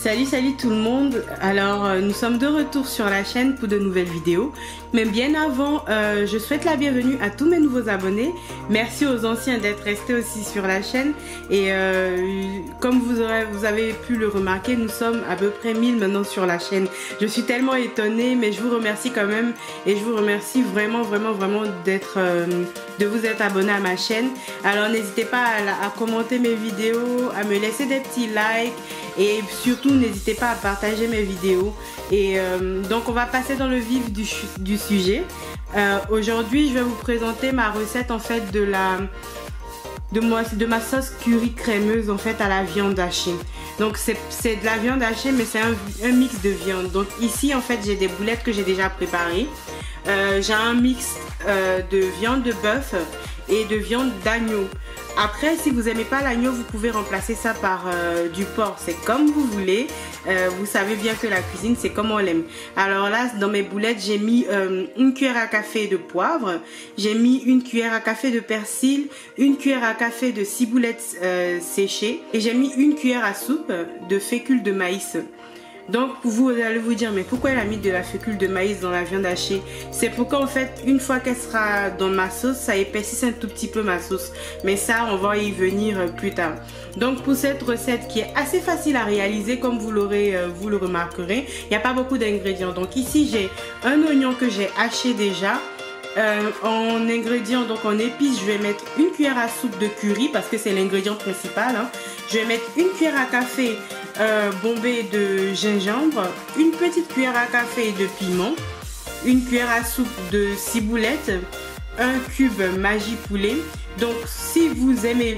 Salut tout le monde. Alors nous sommes de retour sur la chaîne pour de nouvelles vidéos. Mais bien avant, je souhaite la bienvenue à tous mes nouveaux abonnés. Merci aux anciens d'être restés aussi sur la chaîne. Et comme vous avez pu le remarquer, nous sommes à peu près 1000 maintenant sur la chaîne. Je suis tellement étonnée, mais je vous remercie quand même. Et je vous remercie vraiment de vous être abonné à ma chaîne. Alors n'hésitez pas à commenter mes vidéos, à me laisser des petits likes. Et surtout, n'hésitez pas à partager mes vidéos. Et donc, on va passer dans le vif du sujet. Aujourd'hui, je vais vous présenter ma recette en fait de ma sauce curry crémeuse en fait à la viande hachée. Donc, c'est de la viande hachée, mais c'est un mix de viande. Donc, ici, en fait, j'ai des boulettes que j'ai déjà préparées. J'ai un mix de viande de bœuf et de viande d'agneau. Après, si vous n'aimez pas l'agneau, vous pouvez remplacer ça par du porc. C'est comme vous voulez. Vous savez bien que la cuisine, c'est comme on l'aime. Alors là, dans mes boulettes, j'ai mis une cuillère à café de poivre. J'ai mis une cuillère à café de persil, une cuillère à café de ciboulettes séchées. Et j'ai mis une cuillère à soupe de fécule de maïs. Donc vous allez vous dire, mais pourquoi elle a mis de la fécule de maïs dans la viande hachée? C'est pour qu'en fait, une fois qu'elle sera dans ma sauce, ça épaississe un tout petit peu ma sauce. Mais ça, on va y venir plus tard. Donc pour cette recette qui est assez facile à réaliser, comme vous le remarquerez, il n'y a pas beaucoup d'ingrédients. Donc ici, j'ai un oignon que j'ai haché déjà. En ingrédients, donc en épices, je vais mettre une cuillère à soupe de curry parce que c'est l'ingrédient principal. Je vais mettre une cuillère à café bombée de gingembre, une petite cuillère à café de piment, une cuillère à soupe de ciboulette, un cube Maggi poulet. Donc si vous aimez,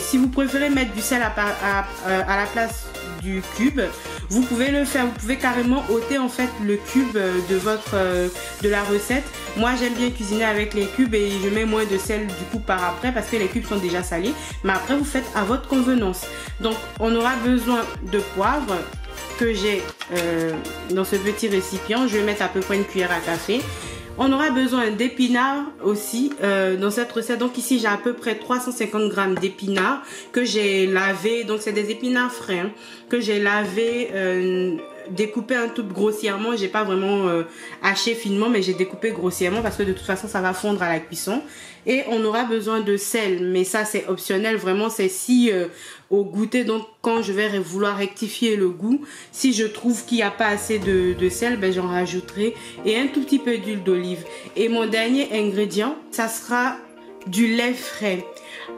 si vous préférez mettre du sel à la place du cube, vous pouvez le faire. Vous pouvez carrément ôter en fait le cube de la recette. Moi j'aime bien cuisiner avec les cubes et je mets moins de sel du coup par après parce que les cubes sont déjà salés. Mais après vous faites à votre convenance. Donc on aura besoin de poivre que j'ai dans ce petit récipient. Je vais mettre à peu près une cuillère à café. On aura besoin d'épinards aussi dans cette recette. Donc ici j'ai à peu près 350 grammes d'épinards que j'ai lavé. Donc c'est des épinards frais que j'ai lavé, découpé un tout grossièrement. J'ai pas vraiment haché finement, mais j'ai découpé grossièrement parce que de toute façon ça va fondre à la cuisson. Et on aura besoin de sel, mais ça c'est optionnel, vraiment c'est si au goûter, donc quand je vais vouloir rectifier le goût, si je trouve qu'il n'y a pas assez de sel, ben j'en rajouterai, et un tout petit peu d'huile d'olive. Et mon dernier ingrédient, ça sera du lait frais.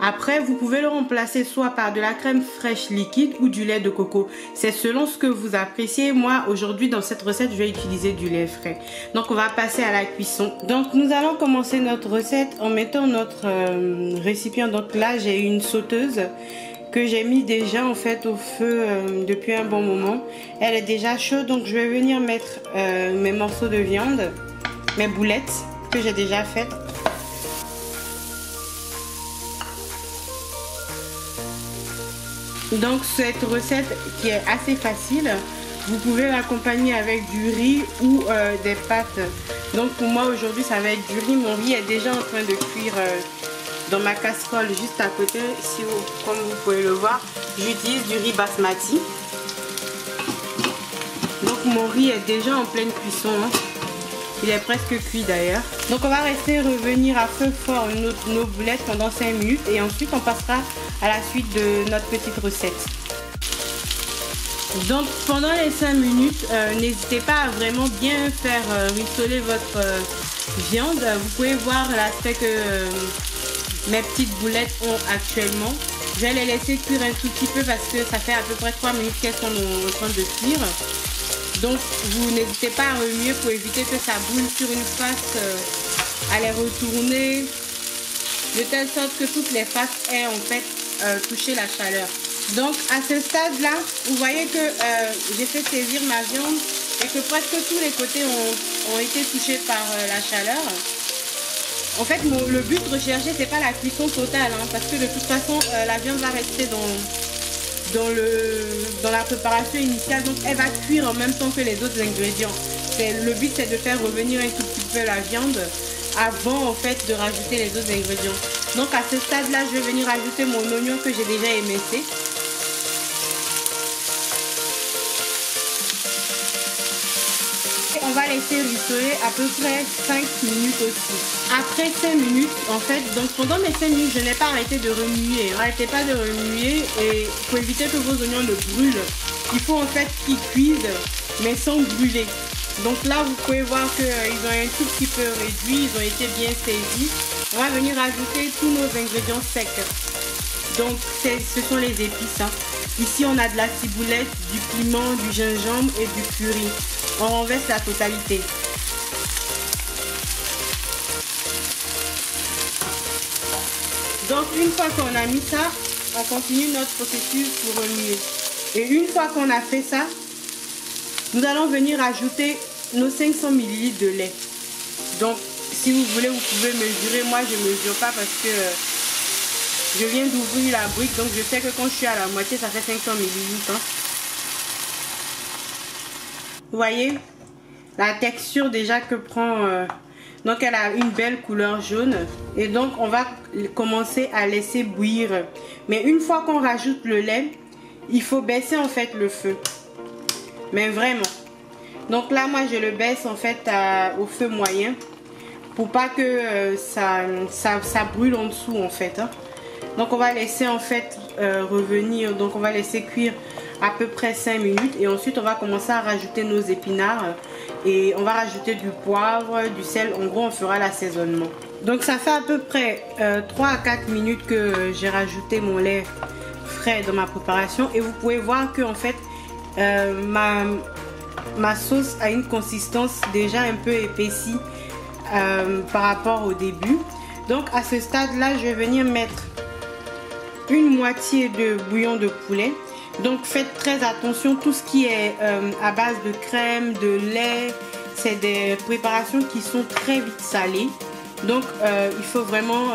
Après, vous pouvez le remplacer soit par de la crème fraîche liquide ou du lait de coco. C'est selon ce que vous appréciez. Moi, aujourd'hui, dans cette recette, je vais utiliser du lait frais. Donc, on va passer à la cuisson. Donc, nous allons commencer notre recette en mettant notre récipient. Donc là, j'ai une sauteuse que j'ai mis déjà en fait au feu depuis un bon moment. Elle est déjà chaude, donc je vais venir mettre mes morceaux de viande, mes boulettes que j'ai déjà faites. Donc cette recette qui est assez facile, vous pouvez l'accompagner avec du riz ou des pâtes. Donc pour moi aujourd'hui ça va être du riz. Mon riz est déjà en train de cuire dans ma casserole juste à côté. Si comme vous pouvez le voir, j'utilise du riz basmati. Donc mon riz est déjà en pleine cuisson. Il est presque cuit d'ailleurs. Donc on va revenir à feu fort nos boulettes pendant 5 minutes et ensuite on passera à la suite de notre petite recette. Donc pendant les 5 minutes, n'hésitez pas à vraiment bien faire rissoler votre viande. Vous pouvez voir l'aspect que mes petites boulettes ont actuellement. Je vais les laisser cuire un tout petit peu parce que ça fait à peu près 3 minutes qu'elles sont en train de cuire. Donc vous n'hésitez pas à remuer pour éviter que ça boule sur une face, à les retourner de telle sorte que toutes les faces aient en fait touché la chaleur. Donc à ce stade là, vous voyez que j'ai fait saisir ma viande et que presque tous les côtés ont été touchés par la chaleur. En fait le but recherché c'est pas la cuisson totale parce que de toute façon la viande va rester dans la préparation initiale, donc elle va cuire en même temps que les autres ingrédients. Le but c'est de faire revenir un tout petit peu la viande avant en fait de rajouter les autres ingrédients. Donc à ce stade là je vais venir ajouter mon oignon que j'ai déjà émincé. laisser rissoler à peu près 5 minutes aussi. Après 5 minutes, en fait, donc pendant mes 5 minutes, je n'ai pas arrêté de remuer. N'arrêtez pas de remuer et pour éviter que vos oignons ne brûlent, il faut en fait qu'ils cuisent mais sans brûler. Donc là, vous pouvez voir qu'ils ont un tout petit peu réduit, ils ont été bien saisis. On va venir ajouter tous nos ingrédients secs. Donc ce sont les épices. Hein. Ici, on a de la ciboulette, du piment, du gingembre et du curry. On renverse la totalité. Donc une fois qu'on a mis ça, on continue notre processus pour remuer. Et une fois qu'on a fait ça, nous allons venir ajouter nos 500 ml de lait. Donc si vous voulez, vous pouvez mesurer. Moi, je ne mesure pas parce que je viens d'ouvrir la brique. Donc je sais que quand je suis à la moitié, ça fait 500 ml. Hein. Vous voyez la texture déjà que prend... donc elle a une belle couleur jaune. Et donc on va commencer à laisser bouillir. Mais une fois qu'on rajoute le lait, il faut baisser en fait le feu. Mais vraiment. Donc là, moi, je le baisse en fait au feu moyen. Pour pas que ça brûle en dessous en fait. Hein. Donc on va laisser en fait revenir. Donc on va laisser cuire à peu près 5 minutes. Et ensuite, on va commencer à rajouter nos épinards. Et on va rajouter du poivre, du sel. En gros, on fera l'assaisonnement. Donc ça fait à peu près 3 à 4 minutes que j'ai rajouté mon lait frais dans ma préparation. Et vous pouvez voir que en fait, ma sauce a une consistance déjà un peu épaissie par rapport au début. Donc à ce stade là, je vais venir mettre une moitié de bouillon de poulet. Donc faites très attention, tout ce qui est à base de crème, de lait, c'est des préparations qui sont très vite salées. Donc il faut vraiment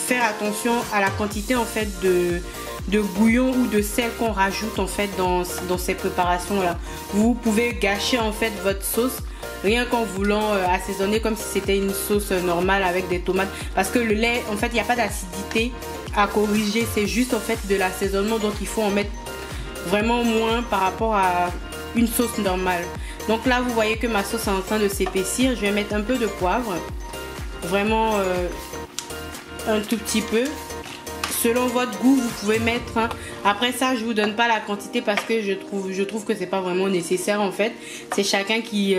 faire attention à la quantité en fait de bouillon ou de sel qu'on rajoute en fait dans ces préparations là. Vous pouvez gâcher en fait votre sauce rien qu'en voulant assaisonner comme si c'était une sauce normale avec des tomates, parce que le lait en fait il n'y a pas d'acidité à corriger, c'est juste en fait de l'assaisonnement. Donc il faut en mettre vraiment moins par rapport à une sauce normale. Donc là vous voyez que ma sauce est en train de s'épaissir. Je vais mettre un peu de poivre, vraiment un tout petit peu. Selon votre goût, vous pouvez mettre. Hein. Après ça, je vous donne pas la quantité parce que je trouve que c'est pas vraiment nécessaire en fait. C'est chacun qui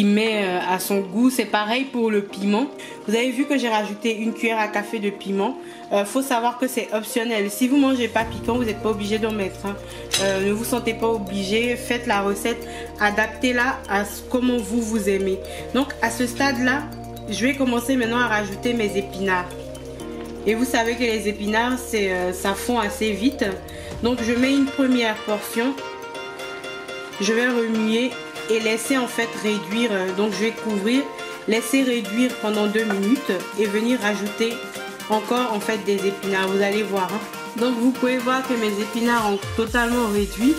met à son goût. C'est pareil pour le piment. Vous avez vu que j'ai rajouté une cuillère à café de piment. Faut savoir que c'est optionnel. Si vous mangez pas piquant, vous n'êtes pas obligé d'en mettre. Hein. Ne vous sentez pas obligé. Faites la recette, adaptez-la à comment vous aimez. Donc à ce stade-là, je vais commencer maintenant à rajouter mes épinards. Et vous savez que les épinards, ça fond assez vite. Donc je mets une première portion. Je vais remuer et laisser en fait réduire. Donc je vais couvrir, laisser réduire pendant 2 minutes et venir rajouter encore en fait des épinards. Vous allez voir. Hein. Donc vous pouvez voir que mes épinards ont totalement réduit.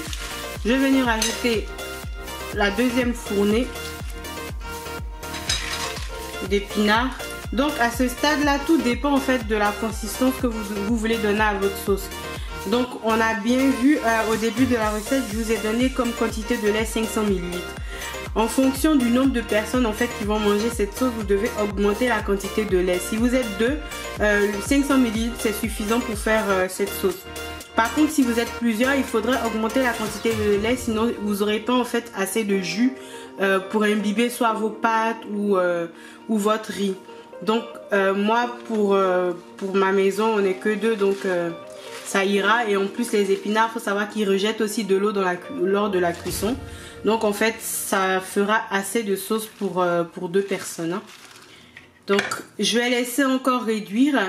Je vais venir ajouter la deuxième fournée d'épinards. Donc à ce stade là, tout dépend en fait de la consistance que vous voulez donner à votre sauce. Donc on a bien vu au début de la recette, je vous ai donné comme quantité de lait 500 ml. En fonction du nombre de personnes en fait qui vont manger cette sauce, vous devez augmenter la quantité de lait. Si vous êtes 2, 500 ml c'est suffisant pour faire cette sauce. Par contre, si vous êtes plusieurs, il faudrait augmenter la quantité de lait, sinon vous n'aurez pas en fait assez de jus pour imbiber soit vos pâtes ou votre riz. Donc moi pour ma maison on n'est que 2, donc ça ira. Et en plus les épinards, faut savoir qu'ils rejettent aussi de l'eau lors de la cuisson. Donc en fait ça fera assez de sauce pour 2 personnes. Hein. Donc je vais laisser encore réduire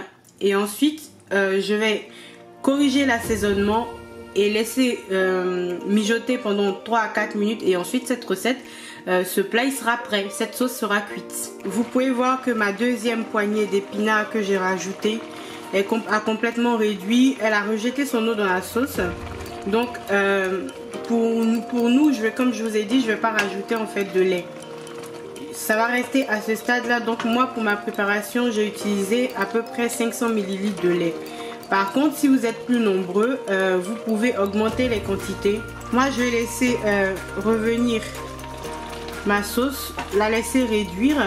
et ensuite je vais corriger l'assaisonnement et laisser mijoter pendant 3 à 4 minutes. Et ensuite cette recette, ce plat il sera prêt, cette sauce sera cuite. Vous pouvez voir que ma deuxième poignée d'épinards que j'ai rajouté a complètement réduit. Elle a rejeté son eau dans la sauce. Donc pour nous, comme je vous ai dit, je ne vais pas rajouter en fait de lait. Ça va rester à ce stade là. Donc moi pour ma préparation, j'ai utilisé à peu près 500 ml de lait. Par contre, si vous êtes plus nombreux, vous pouvez augmenter les quantités. Moi je vais laisser revenir ma sauce, la laisser réduire.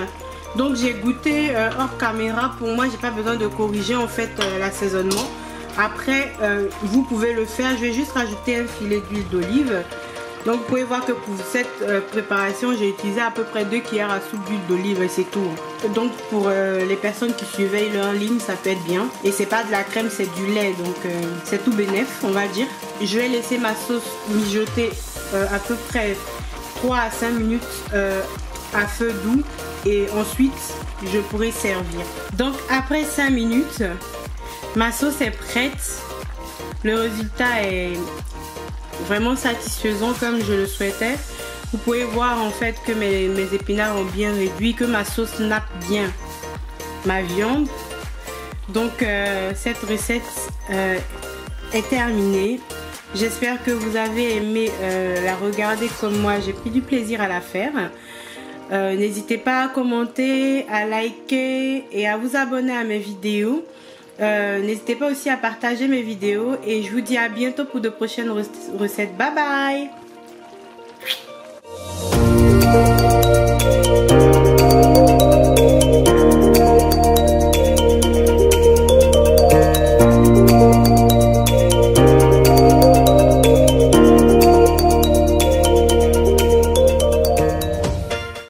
Donc j'ai goûté hors caméra. Pour moi, j'ai pas besoin de corriger en fait l'assaisonnement. Après, vous pouvez le faire. Je vais juste rajouter un filet d'huile d'olive. Donc vous pouvez voir que pour cette préparation, j'ai utilisé à peu près 2 cuillères à soupe d'huile d'olive et c'est tout. Donc pour les personnes qui suivaient en ligne, ça peut être bien. Et c'est pas de la crème, c'est du lait, donc c'est tout bénef, on va dire. Je vais laisser ma sauce mijoter à peu près 3 à 5 minutes à feu doux. Et ensuite, je pourrai servir. Donc après 5 minutes, ma sauce est prête. Le résultat est vraiment satisfaisant comme je le souhaitais. Vous pouvez voir en fait que mes épinards ont bien réduit, que ma sauce nappe bien ma viande. Donc cette recette est terminée. J'espère que vous avez aimé la regarder comme moi. J'ai pris du plaisir à la faire. N'hésitez pas à commenter, à liker et à vous abonner à mes vidéos. N'hésitez pas aussi à partager mes vidéos et je vous dis à bientôt pour de prochaines recettes. Bye bye!